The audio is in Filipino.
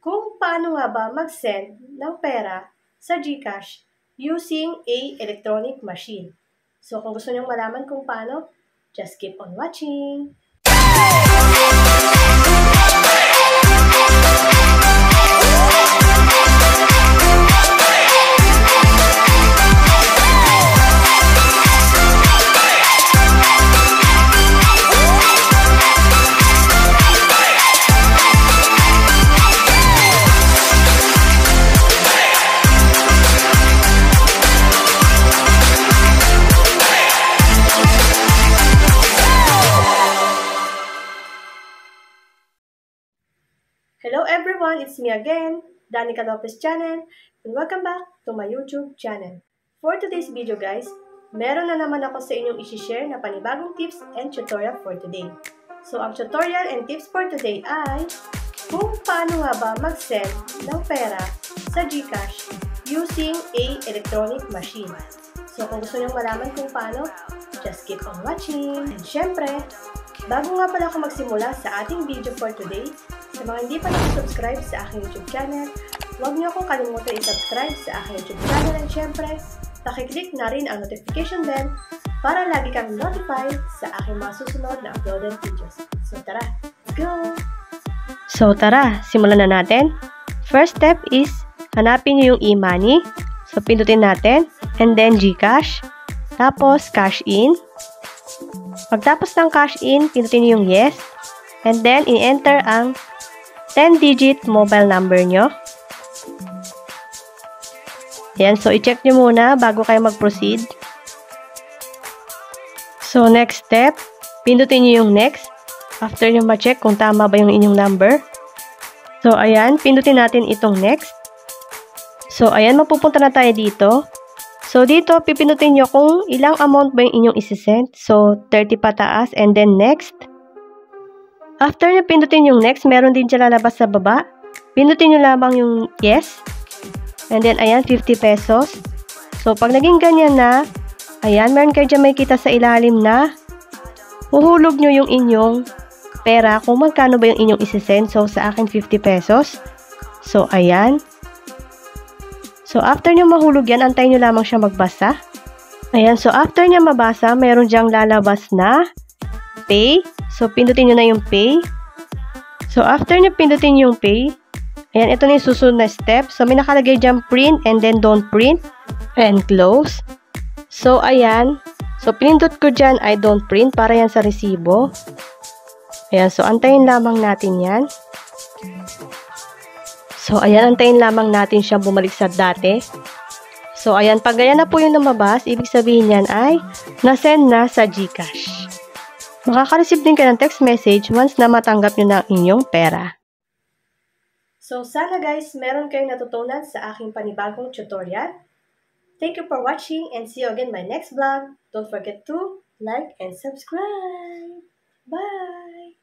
Kung paano nga ba mag-send ng pera sa GCash using a electronic machine. So kung gusto nyo malaman kung paano, just keep on watching! Hello everyone, it's me again, Danica Lopez channel, and welcome back to my YouTube channel. For today's video guys, meron na naman ako sa inyong isi-share na panibagong tips and tutorial for today. So ang tutorial and tips for today ay kung paano nga ba mag-send ng pera sa GCash using a electronic machine. So kung gusto nyo malaman kung paano, just keep on watching. And syempre, bago nga pala ako magsimula sa ating video for today, sa mga hindi pa nakasubscribe sa aking YouTube channel, huwag niyo akong kalimutan i-subscribe sa aking YouTube channel and syempre, pakiclick na rin ang notification bell para lagi kang notified sa aking mga susunod na uploaded videos. So tara, let's go! So tara, simulan na natin. First step is, hanapin niyo yung e-money. So pindutin natin, and then GCash. Tapos cash in. Pagtapos ng cash in, pindutin niyo yung yes. And then, i-enter ang 10-digit mobile number nyo. Ayan, so i-check nyo muna bago kayo mag-proceed. So, next step, pindutin nyo yung next. After nyo ma-check kung tama ba yung inyong number. So, ayan, pindutin natin itong next. So, ayan, mapupunta na tayo dito. So, dito, pipindutin nyo kung ilang amount ba yung inyong isi-send. So, 30 pataas and then next. After nyo pindutin yung next, meron din siya lalabas sa baba. Pindutin nyo lamang yung yes. And then, ayan, 50 pesos. So, pag naging ganyan na, ayan, meron kayo dyan may kita sa ilalim na huhulog nyo yung inyong pera kung magkano ba yung inyong isi-send. So, sa akin, 50 pesos. So, ayan. So, after nyo mahulog yan, antayin nyo lamang siya magbasa. Ayan, so after niya mabasa, meron diyang lalabas na pay. So, pindutin nyo na yung pay. So, after nyo pindutin yung pay, ayan, ito na yung susunod na step. So, may nakalagay dyan print and then don't print and close. So, ayan. So, pinindot ko dyan I don't print para yan sa resibo. Ayan, so antayin lamang natin yan. So, ayan, antayin lamang natin siya bumalik sa dati. So, ayan, pag ganyan na po yung lumabas, ibig sabihin yan ay na-send na sa GCash. Makaka-receive din kayo ng text message once na matanggap nyo na ang inyong pera. So, sana guys, meron kayong natutunan sa aking panibagong tutorial. Thank you for watching and see you again in my next vlog. Don't forget to like and subscribe. Bye!